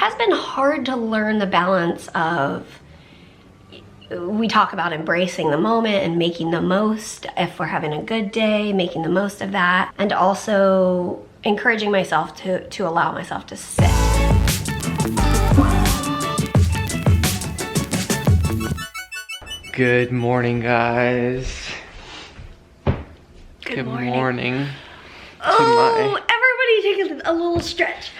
has been hard to learn the balance of, we talk about embracing the moment and making the most, if we're having a good day, making the most of that, and also encouraging myself to allow myself to sit. Good morning, guys. Good morning. Oh, everybody take a little stretch.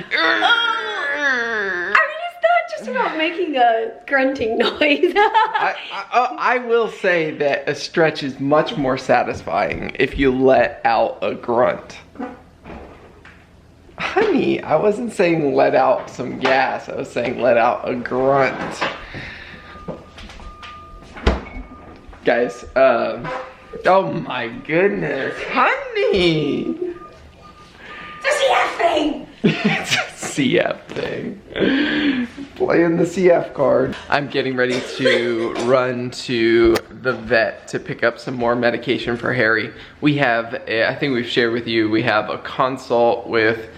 I mean, it's not just about making a grunting noise. I will say that a stretch is much more satisfying if you let out a grunt. Honey, I wasn't saying let out some gas. I was saying let out a grunt. Guys, oh my goodness, honey! It's a CF thing! It's a CF thing. Playing the CF card. I'm getting ready to run to the vet to pick up some more medication for Harry. We have, I think we've shared with you, we have a consult with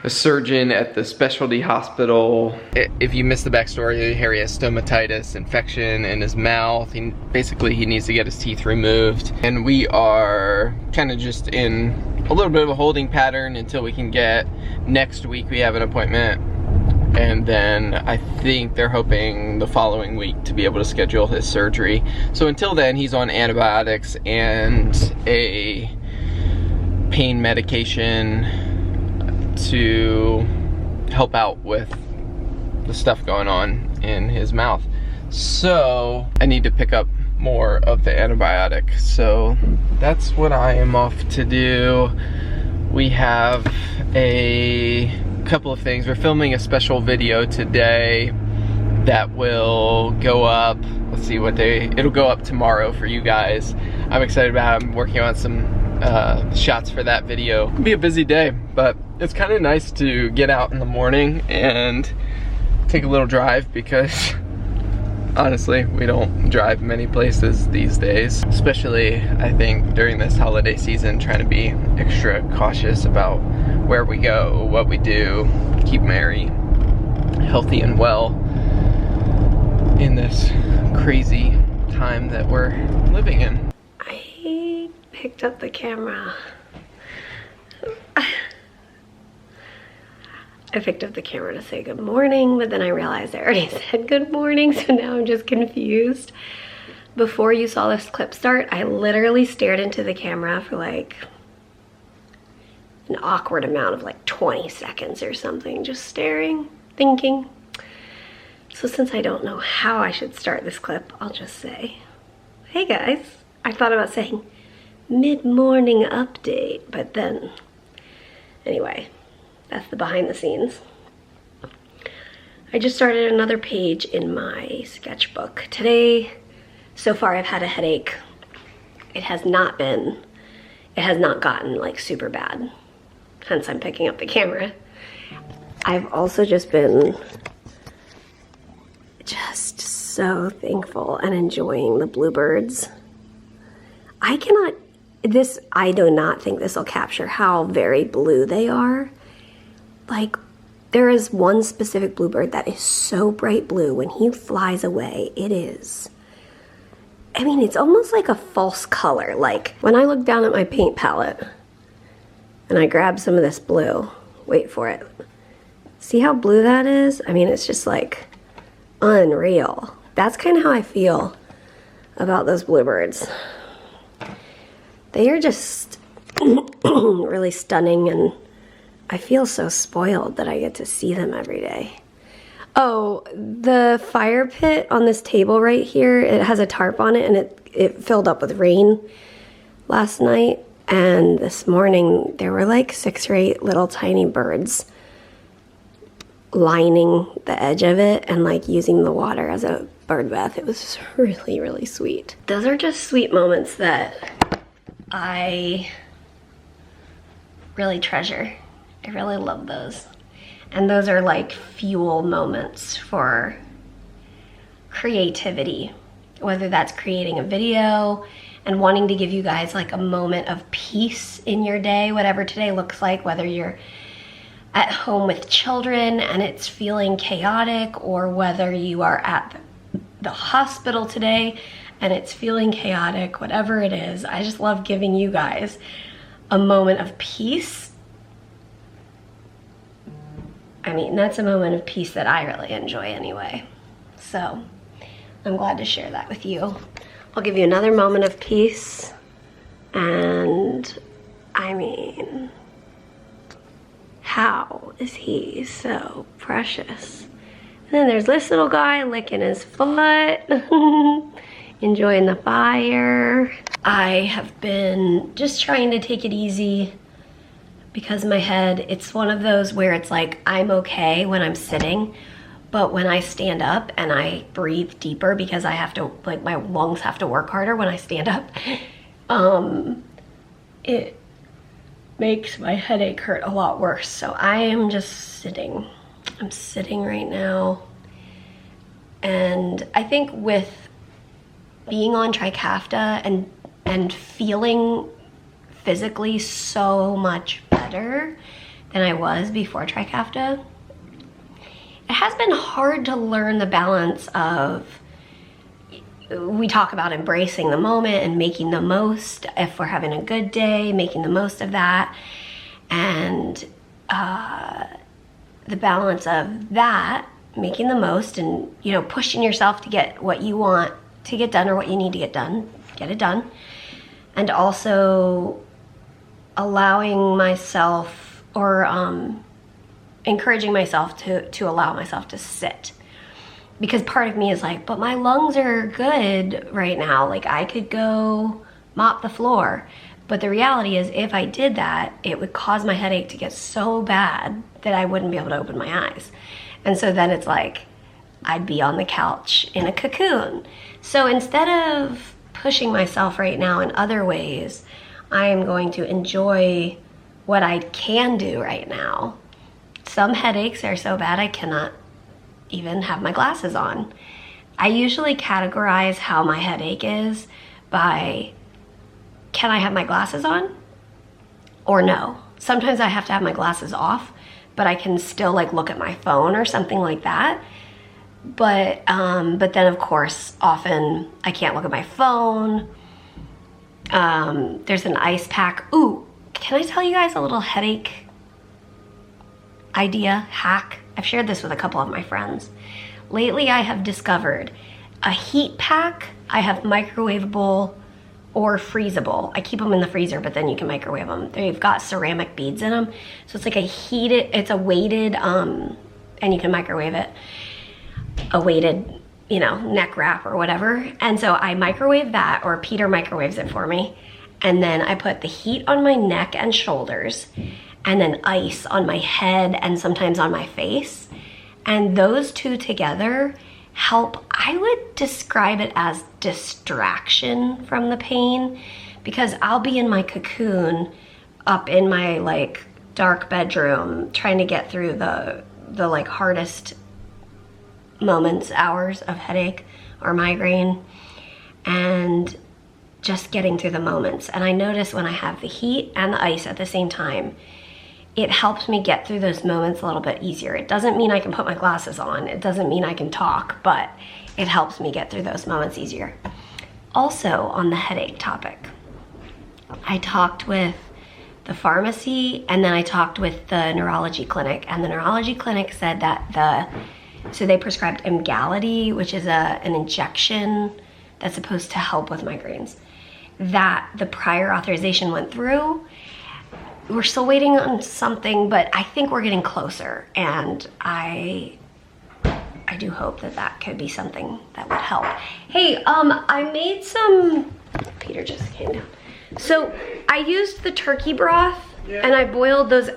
a surgeon at the specialty hospital. If you missed the backstory, Harry has stomatitis infection in his mouth. Basically he needs to get his teeth removed. And we are kind of just in a little bit of a holding pattern until we can get, next week we have an appointment. And then I think they're hoping the following week to be able to schedule his surgery. So until then, he's on antibiotics and a pain medication to help out with the stuff going on in his mouth. So I need to pick up more of the antibiotic. So that's what I am off to do. We have a couple of things. We're filming a special video today that will go up, let's see what day, it'll go up tomorrow for you guys. I'm excited about it. I'm working on some shots for that video. It'll be a busy day, but it's kind of nice to get out in the morning and take a little drive because honestly, we don't drive many places these days, especially I think during this holiday season, trying to be extra cautious about where we go, what we do, keep Mary healthy and well in this crazy time that we're living in. I picked up the camera. I picked up the camera to say good morning, but then I realized I already said good morning, so now I'm just confused. Before you saw this clip start, I literally stared into the camera for like an awkward amount of like 20 seconds or something, just staring, thinking. So since I don't know how I should start this clip, I'll just say, hey guys, I thought about saying mid-morning update, but then, anyway, that's the behind the scenes. I just started another page in my sketchbook. Today, so far I've had a headache. It has not gotten like super bad, hence I'm picking up the camera. I've also just been just so thankful and enjoying the bluebirds. I do not think this will capture how very blue they are. Like, there is one specific bluebird that is so bright blue. When he flies away, it is, I mean, it's almost like a false color. Like, when I look down at my paint palette and I grab some of this blue, wait for it. See how blue that is? I mean, it's just like unreal. That's kind of how I feel about those bluebirds. They are just really stunning, and I feel so spoiled that I get to see them every day. Oh, the fire pit on this table right here, it has a tarp on it, and it filled up with rain last night. And this morning, there were like 6 or 8 little tiny birds lining the edge of it and like using the water as a bird bath. It was really, really sweet. Those are just sweet moments that I really treasure. I really love those. And those are like fuel moments for creativity, whether that's creating a video and wanting to give you guys like a moment of peace in your day, whatever today looks like, whether you're at home with children and it's feeling chaotic, or whether you are at the hospital today and it's feeling chaotic, whatever it is, I just love giving you guys a moment of peace. I mean, that's a moment of peace that I really enjoy anyway. So I'm glad to share that with you. I'll give you another moment of peace. And I mean, how is he so precious? And then there's this little guy licking his foot, enjoying the fire. I have been just trying to take it easy because my head, it's one of those where it's like, I'm okay when I'm sitting, but when I stand up and I breathe deeper because I have to, like, my lungs have to work harder when I stand up, it makes my headache hurt a lot worse. So I am just sitting. I'm sitting right now. And I think with being on Trikafta and feeling physically so much better than I was before Trikafta, it has been hard to learn the balance of, we talk about embracing the moment and making the most. If we're having a good day, making the most of that, and the balance of that, making the most, and, you know, pushing yourself to get what you want to get done or what you need to get done, get it done, and also allowing myself, or encouraging myself to allow myself to sit. Because part of me is like, but my lungs are good right now. Like, I could go mop the floor. But the reality is, if I did that, it would cause my headache to get so bad that I wouldn't be able to open my eyes. And so then it's like, I'd be on the couch in a cocoon. So instead of pushing myself right now in other ways, I am going to enjoy what I can do right now. Some headaches are so bad I cannot even have my glasses on. I usually categorize how my headache is by, can I have my glasses on or no? Sometimes I have to have my glasses off, but I can still, like, look at my phone or something like that. But then of course, often I can't look at my phone. There's an ice pack. Ooh, can I tell you guys a little headache idea, hack? I've shared this with a couple of my friends. Lately, I have discovered a heat pack. I have microwavable or freezable. I keep them in the freezer, but then you can microwave them. They've got ceramic beads in them. So it's like it's a weighted, and you can microwave it. A weighted, you know, neck wrap or whatever. And so I microwave that, or Peter microwaves it for me. And then I put the heat on my neck and shoulders, and then ice on my head and sometimes on my face. And those two together help. I would describe it as distraction from the pain, because I'll be in my cocoon up in my, like, dark bedroom trying to get through the like hardest moments, hours of headache or migraine, and just getting through the moments. And I notice when I have the heat and the ice at the same time, it helps me get through those moments a little bit easier. It doesn't mean I can put my glasses on. It doesn't mean I can talk, but it helps me get through those moments easier. Also, on the headache topic, I talked with the pharmacy, and then I talked with the neurology clinic, and the neurology clinic said that so they prescribed Emgality, which is an injection that's supposed to help with migraines, that the prior authorization went through. We're still waiting on something, but I think we're getting closer, and I do hope that could be something that would help. Hey, I made some, Peter just came down. So I used the turkey broth, and I boiled those,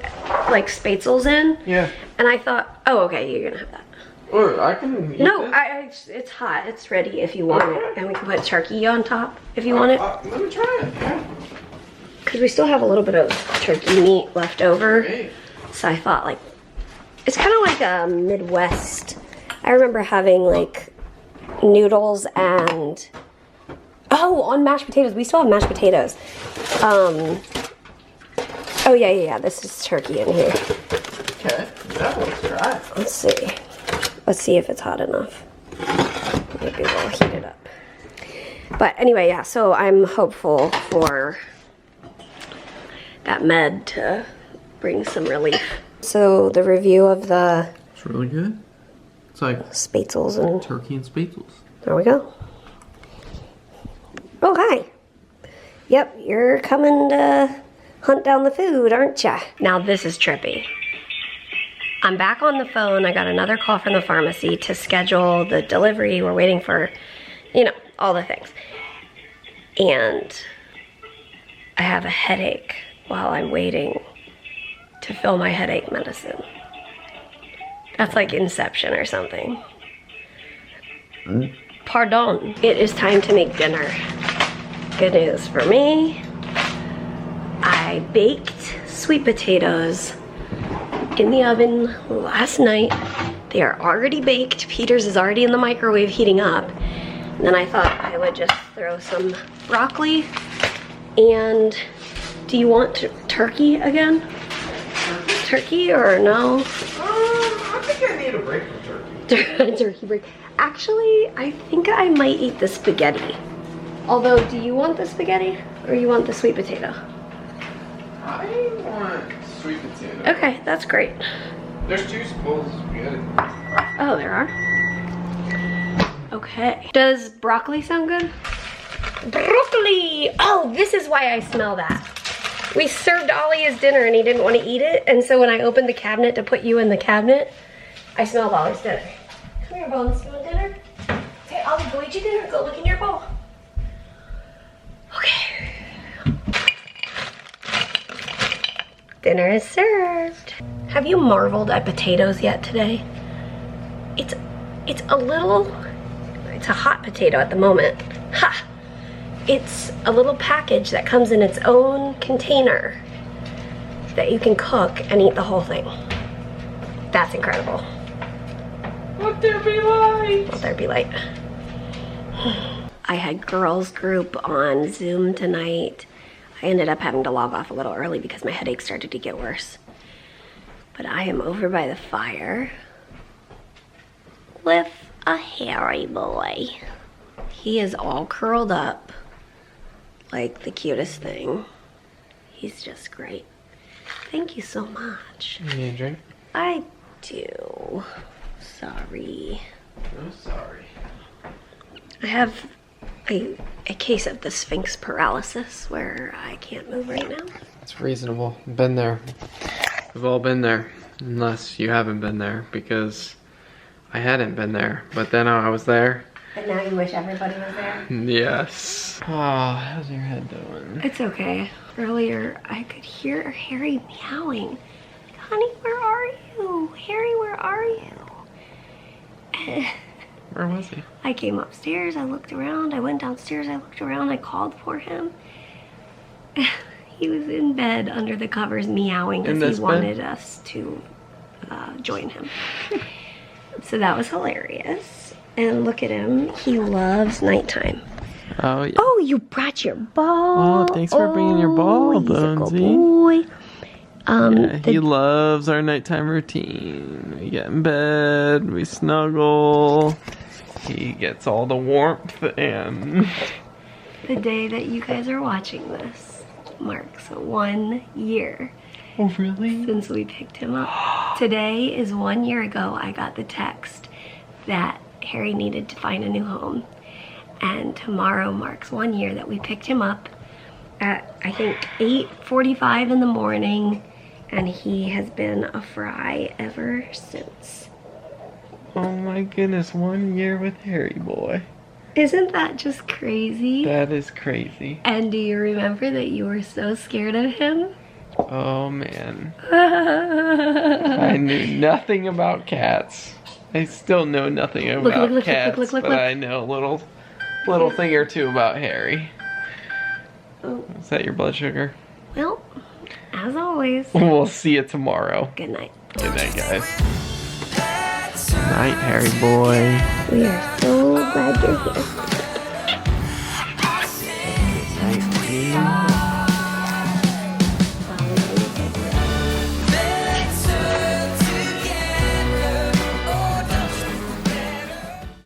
like, spatzels in. Yeah. And I thought, oh, okay, you're gonna have that. Or I can eat this. It's hot. It's ready if you want it. And we can put turkey on top if you want it. Let me try it. Yeah. Because we still have a little bit of turkey meat left over. Great. So I thought, like, it's kind of like a Midwest. I remember having, like, noodles and, on mashed potatoes. We still have mashed potatoes. Oh, yeah. This is turkey in here. Okay, that looks right. Let's see. Let's see if it's hot enough. Maybe we'll heat it up. But anyway, yeah, so I'm hopeful for that med to bring some relief. So the review of the... It's really good. It's like spatzels and... turkey and spatzels. There we go. Oh, hi. Yep, you're coming to hunt down the food, aren't ya? Now this is trippy. I'm back on the phone. I got another call from the pharmacy to schedule the delivery. We're waiting for, you know, all the things. And I have a headache while I'm waiting to fill my headache medicine. That's like Inception or something. Pardon. It is time to make dinner. Good news for me. I baked sweet potatoes in the oven last night. They are already baked. Peter's is already in the microwave heating up. And then I thought I would just throw some broccoli. And do you want turkey again? Turkey or no? I think I need a break from turkey. Turkey break. Actually, I think I might eat the spaghetti. Although, do you want the spaghetti or you want the sweet potato? I want sweet potato. Okay, that's great. There's 2 bowls of spaghetti. Oh, there are? Okay. Does broccoli sound good? Broccoli! Oh, this is why I smell that. We served Ollie his dinner and he didn't want to eat it. And so when I opened the cabinet to put you in the cabinet, I smelled Ollie's dinner. Come here, Bones. You want dinner? Okay, Ollie, go eat your dinner. Go look in your bowl. Okay. Dinner is served. Have you marveled at potatoes yet today? It's a hot potato at the moment. Ha! It's a little package that comes in its own container that you can cook and eat the whole thing. That's incredible. Let there be light. Let there be light. I had girls group on Zoom tonight. I ended up having to log off a little early because my headache started to get worse. But I am over by the fire with a hairy boy. He is all curled up like the cutest thing. He's just great. Thank you so much. You need a drink? I do. Sorry. I'm sorry. I have a case of the sphynx paralysis where I can't move right now. It's reasonable. Been there. We've all been there. Unless you haven't been there, because I hadn't been there. But then I was there. But now you wish everybody was there? Yes. Oh, how's your head doing? It's okay. Earlier, I could hear Harry meowing. Honey, where are you? Harry, where are you? Where was he? I came upstairs, I looked around, I went downstairs, I looked around, I called for him. He was in bed under the covers meowing because he wanted us to join him. So that was hilarious. And look at him, he loves nighttime. Oh, yeah. Oh, you brought your ball. Oh, thanks for bringing your ball, he's a good Bonesy. boy. Yeah, he loves our nighttime routine. We get in bed, we snuggle. He gets all the warmth, and The day that you guys are watching this marks 1 year oh, really? since we picked him up. Today is 1 year ago I got the text that Harry needed to find a new home. And tomorrow marks 1 year that we picked him up at, I think, 8:45 in the morning. And he has been a fry ever since. Oh my goodness, 1 year with Harry boy. Isn't that just crazy? That is crazy. And do you remember that you were so scared of him? Oh man. I knew nothing about cats. I still know nothing about cats, but I know a little thing or two about Harry. Oh. Is that your blood sugar? Well, as always. We'll see you tomorrow. Good night. Good night, guys. Night, Harry boy. We are so glad you're here.